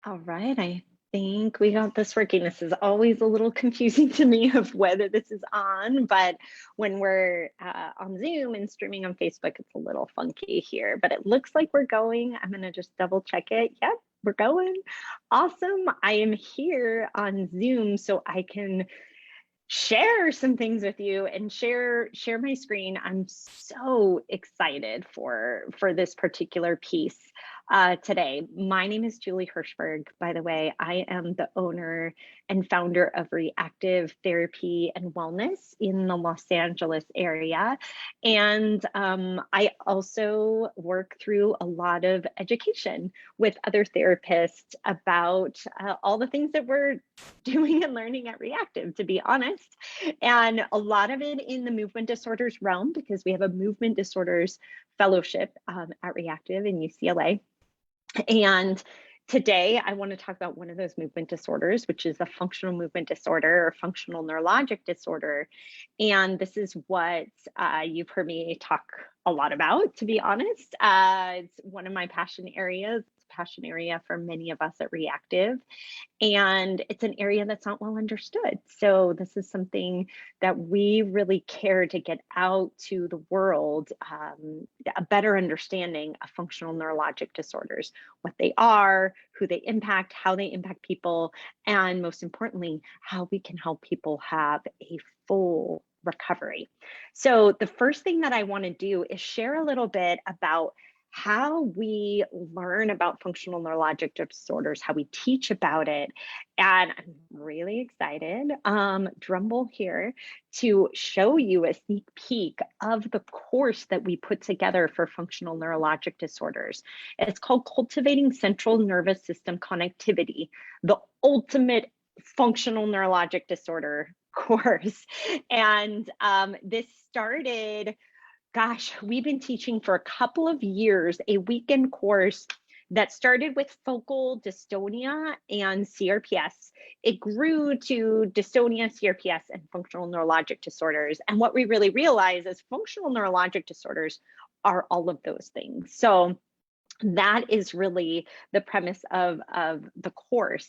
All right, I think we got this working. This is always a little confusing to me of whether this is on, but when we're on Zoom and streaming on Facebook, it's a little funky here, but it looks like we're going. I'm gonna just double check it. Yep, we're going. Awesome. I am here on Zoom so I can share some things with you and share my screen. I'm so excited for this particular piece today. My name is Julie Hirschberg, by the way. I am the owner and founder of Re+active Therapy and Wellness in the Los Angeles area. And I also work through a lot of education with other therapists about all the things that we're doing and learning at Re+active, to be honest. And a lot of it in the movement disorders realm, because we have a movement disorders fellowship at Re+active in UCLA. And today I want to talk about one of those movement disorders, which is a functional movement disorder or functional neurologic disorder. And this is what you've heard me talk a lot about, to be honest. It's one of my passion areas. Passion area for many of us at Re+active, and it's an area that's not well understood. So this is something that we really care to get out to the world, a better understanding of functional neurologic disorders, what they are, who they impact, how they impact people, and most importantly, how we can help people have a full recovery. So the first thing that I want to do is share a little bit about how we learn about functional neurologic disorders, how we teach about it. And I'm really excited, drumroll here, to show you a sneak peek of the course that we put together for functional neurologic disorders. It's called Cultivating Central Nervous System Connectivity, the ultimate functional neurologic disorder course. And this started, gosh, we've been teaching for a couple of years a weekend course that started with focal dystonia and CRPS. It grew to dystonia, CRPS, and functional neurologic disorders. And what we really realize is functional neurologic disorders are all of those things. So that is really the premise of the course.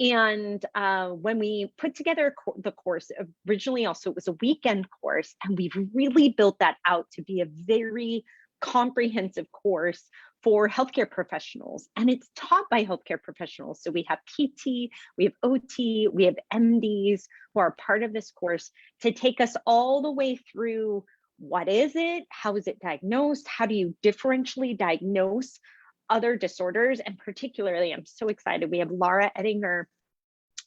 And when we put together the course, originally also it was a weekend course, and we've really built that out to be a very comprehensive course for healthcare professionals. And it's taught by healthcare professionals. So we have PT, we have OT, we have MDs who are part of this course to take us all the way through what is it? How is it diagnosed? How do you differentially diagnose other disorders? And particularly, I'm so excited, we have Laura Ettinger.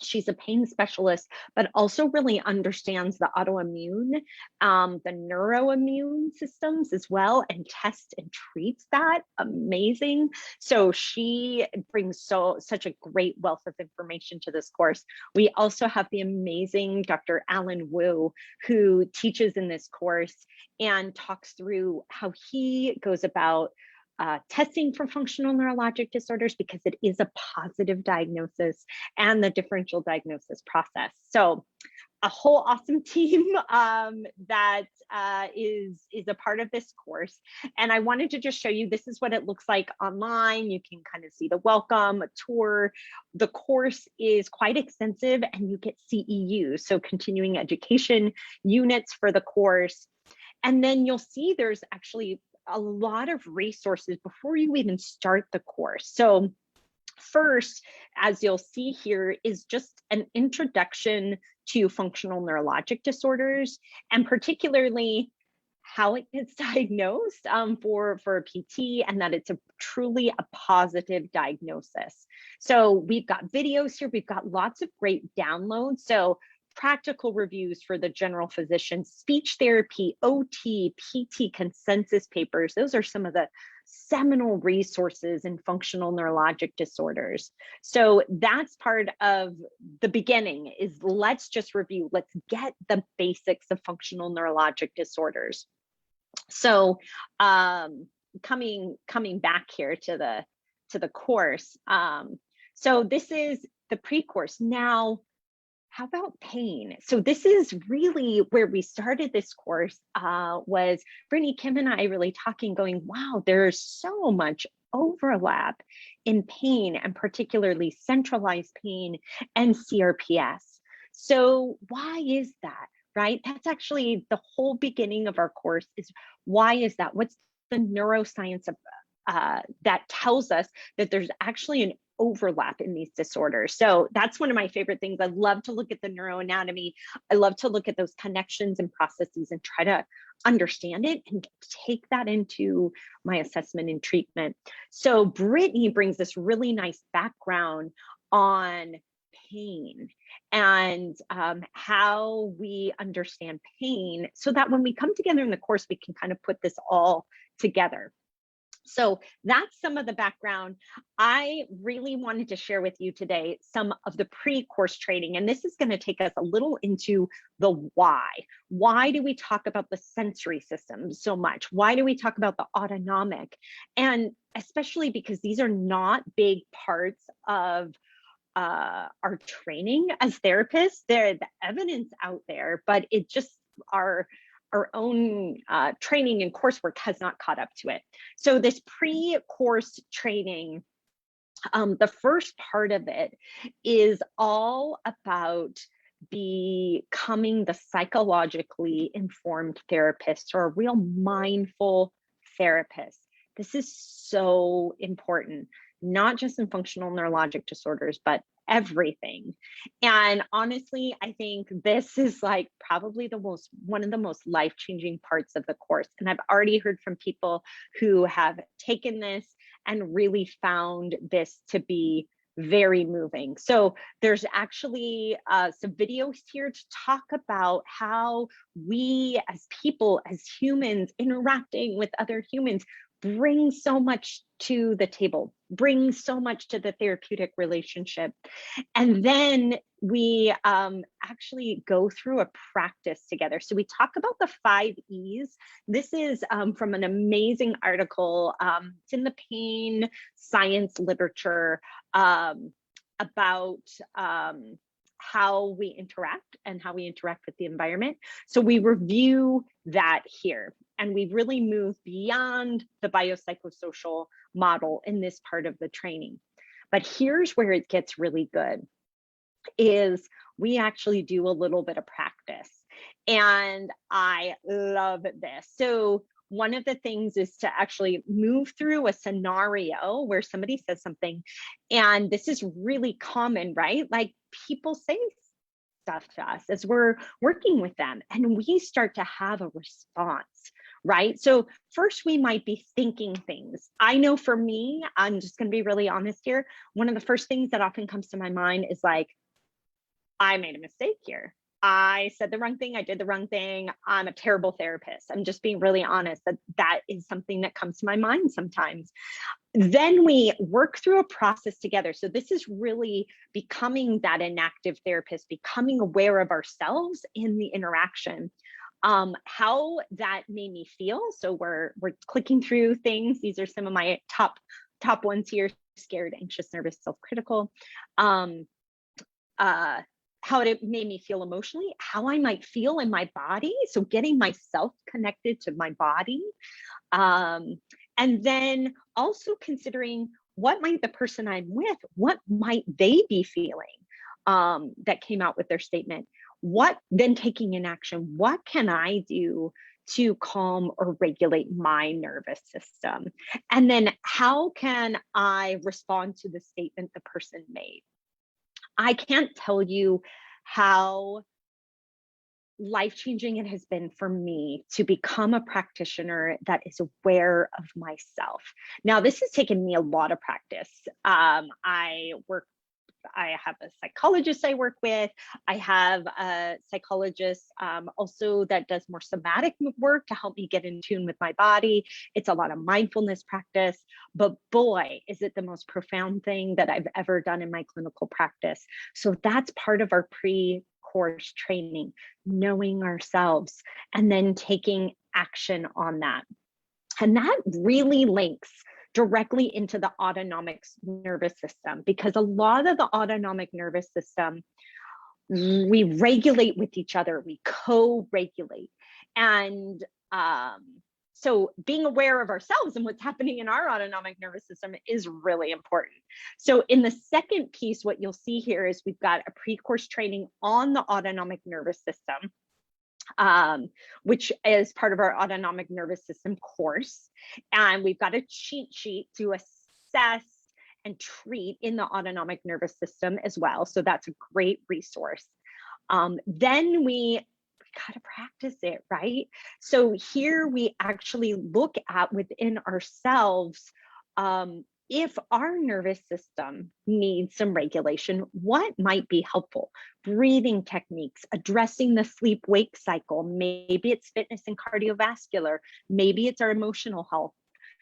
She's a pain specialist, but also really understands the autoimmune, the neuroimmune systems as well, and tests and treats that. Amazing. So she brings such a great wealth of information to this course. We also have the amazing Dr. Alan Wu, who teaches in this course and talks through how he goes about testing for functional neurologic disorders, because it is a positive diagnosis, and the differential diagnosis process. So a whole awesome team that is a part of this course. And I wanted to just show you, this is what it looks like online. You can kind of see the welcome, a tour. The course is quite extensive, and you get CEUs, so continuing education units for the course. And then you'll see there's actually a lot of resources before you even start the course. So first, as you'll see here, is just an introduction to functional neurologic disorders, and particularly how it gets diagnosed for a PT, and that it's truly a positive diagnosis. So we've got videos here, we've got lots of great downloads. So practical reviews for the general physician, speech therapy, OT, PT consensus papers. Those are some of the seminal resources in functional neurologic disorders. So that's part of the beginning, is let's just review, let's get the basics of functional neurologic disorders. So coming back here to the course. So this is the pre-course. Now, how about pain? So this is really where we started this course, was Brittany, Kim, and I really talking, going, wow, there's so much overlap in pain, and particularly centralized pain and CRPS. So why is that, right? That's actually the whole beginning of our course, is why is that? What's the neuroscience of that tells us that there's actually an overlap in these disorders. So that's one of my favorite things. I love to look at the neuroanatomy. I love to look at those connections and processes and try to understand it and take that into my assessment and treatment. So Brittany brings this really nice background on pain and how we understand pain, so that when we come together in the course, we can kind of put this all together. So that's some of the background. I really wanted to share with you today some of the pre-course training, and this is going to take us a little into the why. Why do we talk about the sensory system so much? Why do we talk about the autonomic? And especially because these are not big parts of our training as therapists. There's the evidence out there, but it just our own training and coursework has not caught up to it. So this pre-course training, the first part of it is all about becoming the psychologically informed therapist, or a real mindful therapist. This is so important, not just in functional neurologic disorders, but everything. And honestly, I think this is like probably one of the most life-changing parts of the course. And I've already heard from people who have taken this and really found this to be very moving. So there's actually some videos here to talk about how we as people, as humans interacting with other humans, bring so much to the table, bring so much to the therapeutic relationship. And then we actually go through a practice together. So we talk about the 5 E's. This is from an amazing article. It's in the pain science literature about how we interact and how we interact with the environment. So we review that here, and we really move beyond the biopsychosocial model in this part of the training. But here's where it gets really good, is we actually do a little bit of practice. And I love this. So one of the things is to actually move through a scenario where somebody says something, and this is really common, right? Like people say stuff to us as we're working with them, and we start to have a response, right? So first we might be thinking things. I know for me, I'm just going to be really honest here. One of the first things that often comes to my mind is like, I made a mistake here. I said the wrong thing. I did the wrong thing. I'm a terrible therapist. I'm just being really honest. That is something that comes to my mind sometimes. Then we work through a process together. So this is really becoming that inactive therapist, becoming aware of ourselves in the interaction, how that made me feel. So we're clicking through things. These are some of my top ones here: scared, anxious, nervous, self-critical. How it made me feel emotionally, how I might feel in my body. So getting myself connected to my body. And then also considering what might the person I'm with, what might they be feeling that came out with their statement? Then taking an action, what can I do to calm or regulate my nervous system? And then how can I respond to the statement the person made? I can't tell you how life-changing it has been for me to become a practitioner that is aware of myself. Now, this has taken me a lot of practice. I have a psychologist I work with. I have a psychologist also that does more somatic work to help me get in tune with my body. It's a lot of mindfulness practice, but boy, is it the most profound thing that I've ever done in my clinical practice. So that's part of our pre-course training, knowing ourselves and then taking action on that. And that really links directly into the autonomic nervous system, because a lot of the autonomic nervous system, we regulate with each other, we co-regulate. And So being aware of ourselves and what's happening in our autonomic nervous system is really important. So in the second piece, what you'll see here is we've got a pre-course training on the autonomic nervous system, which is part of our autonomic nervous system course. And we've got a cheat sheet to assess and treat in the autonomic nervous system as well. So that's a great resource. Then we got to practice it, right? So here we actually look at within ourselves, if our nervous system needs some regulation, what might be helpful? Breathing techniques, addressing the sleep-wake cycle. Maybe it's fitness and cardiovascular. Maybe it's our emotional health.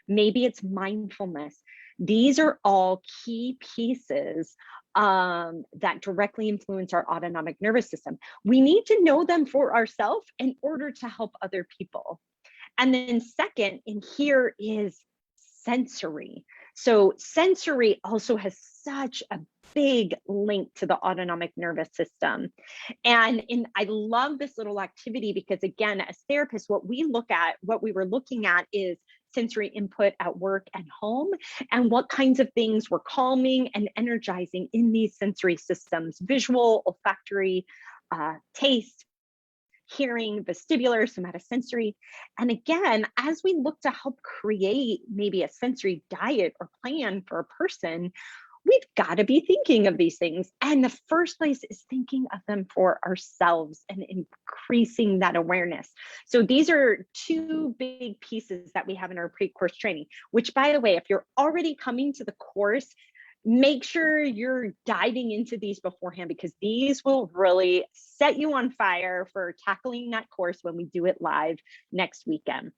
Maybe it's mindfulness. These are all key pieces that directly influence our autonomic nervous system. We need to know them for ourselves in order to help other people. And then second, in here is sensory. So sensory also has such a big link to the autonomic nervous system. And I love this little activity because, again, as therapists, what we were looking at is sensory input at work and home, and what kinds of things were calming and energizing in these sensory systems: visual, olfactory, taste, hearing, vestibular, somatosensory. And again, as we look to help create maybe a sensory diet or plan for a person, we've got to be thinking of these things. And the first place is thinking of them for ourselves and increasing that awareness. So these are two big pieces that we have in our pre-course training, which, by the way, if you're already coming to the course, make sure you're diving into these beforehand, because these will really set you on fire for tackling that course when we do it live next weekend.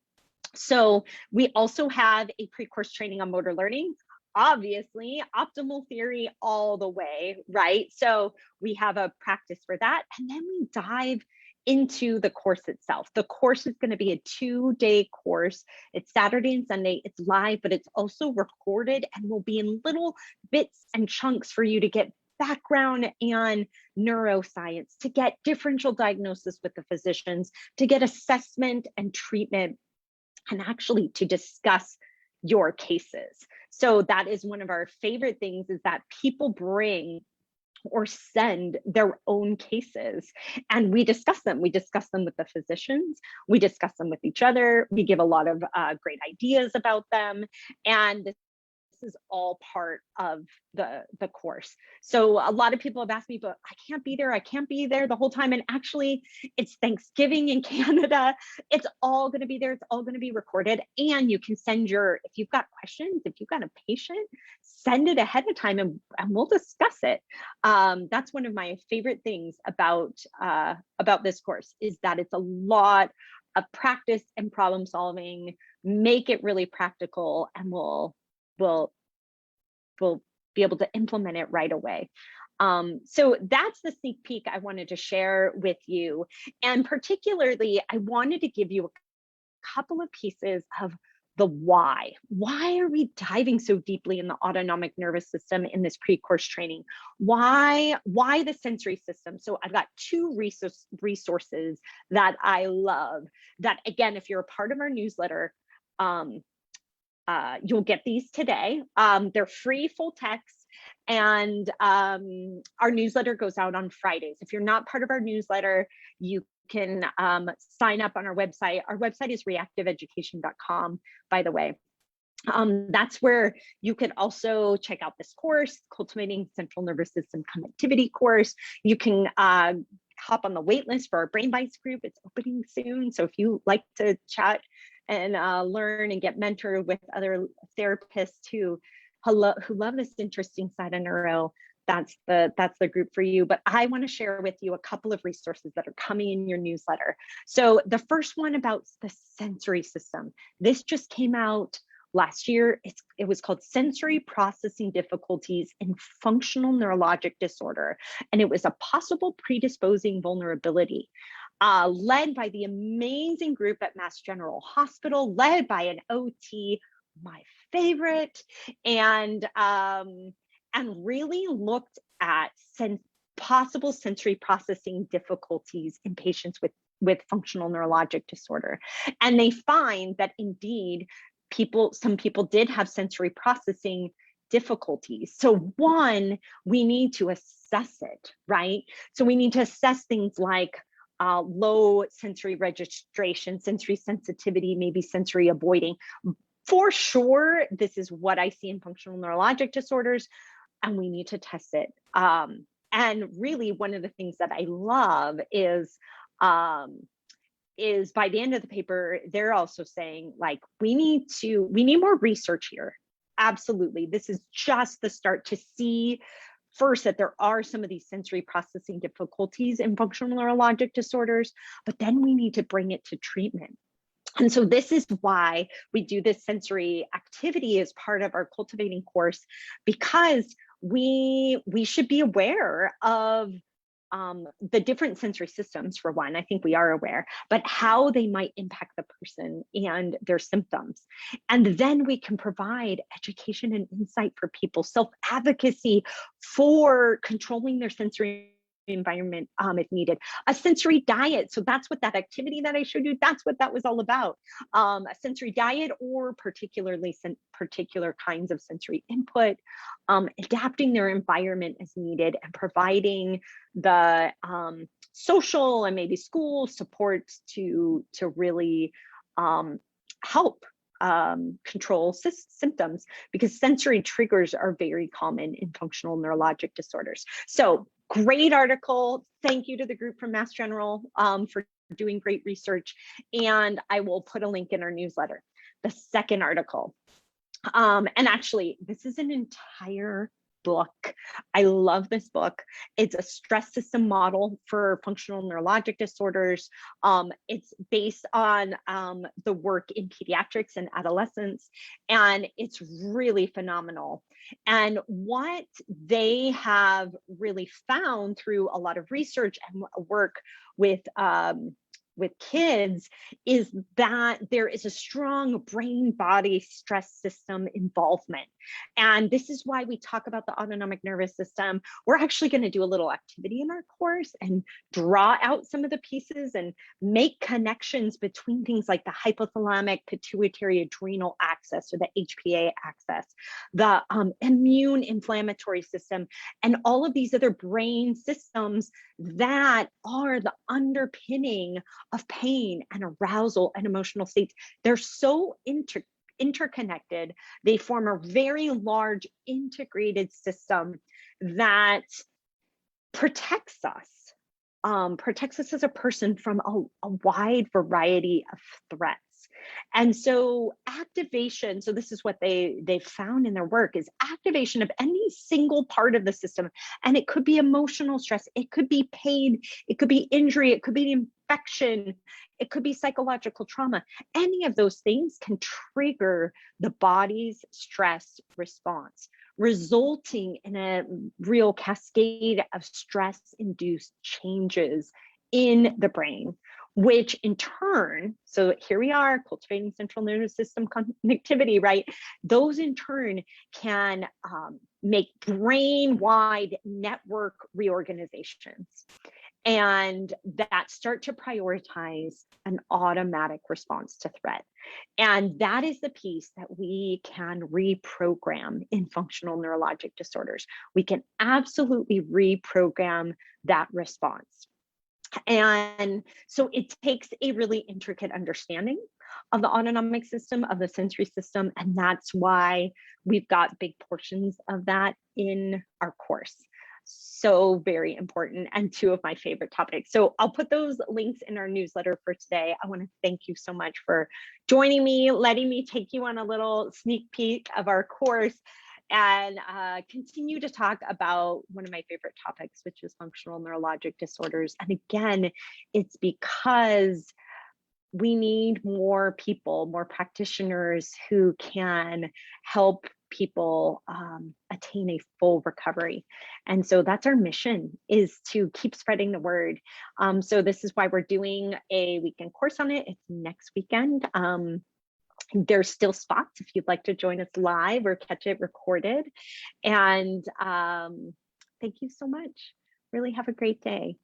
So we also have a pre-course training on motor learning. Obviously, optimal theory all the way, right? So we have a practice for that. And then we dive into the course itself. The course is going to be a 2-day course. It's Saturday and Sunday. It's live, but it's also recorded and will be in little bits and chunks for you to get background on neuroscience, to get differential diagnosis with the physicians, to get assessment and treatment, and actually to discuss your cases. So that is one of our favorite things, is that people bring or send their own cases, and we discuss them. We discuss them with the physicians. We discuss them with each other. We give a lot of great ideas about them. And this is all part of the course. So a lot of people have asked me, but I can't be there. I can't be there the whole time. And actually, it's Thanksgiving in Canada. It's all going to be there. It's all going to be recorded. And you can send if you've got questions, if you've got a patient, send it ahead of time and we'll discuss it. That's one of my favorite things about this course, is that it's a lot of practice and problem solving. Make it really practical, and we'll be able to implement it right away. So that's the sneak peek I wanted to share with you. And particularly, I wanted to give you a couple of pieces of the why. Why are we diving so deeply in the autonomic nervous system in this pre-course training? Why the sensory system? So I've got 2 resources that I love, that, again, if you're a part of our newsletter, you'll get these today. They're free, full text, and our newsletter goes out on Fridays. If you're not part of our newsletter, you can sign up on our website. Our website is reactiveeducation.com, by the way. That's where you could also check out this course, Cultivating Central Nervous System Connectivity course. You can hop on the wait list for our Brain Bites group. It's opening soon. So if you like to chat and learn and get mentored with other therapists who love this interesting side of neuro, that's the group for you. But I want to share with you a couple of resources that are coming in your newsletter. So the first one about the sensory system. This just came out last year. It was called Sensory Processing Difficulties in Functional Neurologic Disorder, and it was a possible predisposing vulnerability. Led by the amazing group at Mass General Hospital, led by an OT, my favorite, and really looked at possible sensory processing difficulties in patients with functional neurologic disorder. And they find that indeed some people did have sensory processing difficulties. So one, we need to assess it, right? So we need to assess things like low sensory registration, sensory sensitivity, maybe sensory avoiding. For sure, this is what I see in functional neurologic disorders, and we need to test it. And really, one of the things that I love is by the end of the paper, they're also saying, like, we need more research here. Absolutely. This is just the start to see first that there are some of these sensory processing difficulties in functional neurologic disorders, but then we need to bring it to treatment. And so this is why we do this sensory activity as part of our cultivating course, because we should be aware of the different sensory systems, for one. I think we are aware, but how they might impact the person and their symptoms. And then we can provide education and insight for people, self-advocacy for controlling their sensory environment if needed, a sensory diet. So that's what that activity that I showed you, that's what that was all about. A sensory diet, or particular kinds of sensory input, adapting their environment as needed, and providing the social and maybe school support to really help control symptoms, because sensory triggers are very common in functional neurologic disorders. So great article. Thank you to the group from Mass General for doing great research. And I will put a link in our newsletter. The second article, and actually, this is an entire book. I love this book. It's a stress system model for functional neurologic disorders. It's based on the work in pediatrics and adolescents, and it's really phenomenal. And what they have really found through a lot of research and work with kids is that there is a strong brain-body stress system involvement. And this is why we talk about the autonomic nervous system. We're actually going to do a little activity in our course and draw out some of the pieces and make connections between things like the hypothalamic pituitary adrenal axis, or the HPA axis, the immune inflammatory system, and all of these other brain systems that are the underpinning of pain and arousal and emotional states. They're so interconnected. They form a very large integrated system that protects us as a person from a wide variety of threats. And so activation, so this is what they found in their work, is activation of any single part of the system. And it could be emotional stress, it could be pain, it could be injury, it could be infection, it could be psychological trauma. Any of those things can trigger the body's stress response, resulting in a real cascade of stress-induced changes in the brain, which in turn, so here we are cultivating central nervous system connectivity, right? Those in turn can make brain-wide network reorganizations, and that start to prioritize an automatic response to threat. And that is the piece that we can reprogram in functional neurologic disorders. We can absolutely reprogram that response. And so it takes a really intricate understanding of the autonomic system, of the sensory system, and that's why we've got big portions of that in our course. So very important, and two of my favorite topics. So I'll put those links in our newsletter for today. I want to thank you so much for joining me, letting me take you on a little sneak peek of our course, and continue to talk about one of my favorite topics, which is functional neurologic disorders. And again, it's because we need more people, more practitioners who can help people attain a full recovery. And so that's our mission, is to keep spreading the word. So this is why we're doing a weekend course on it. It's next weekend. There's still spots if you'd like to join us live or catch it recorded. And thank you so much. Really have a great day.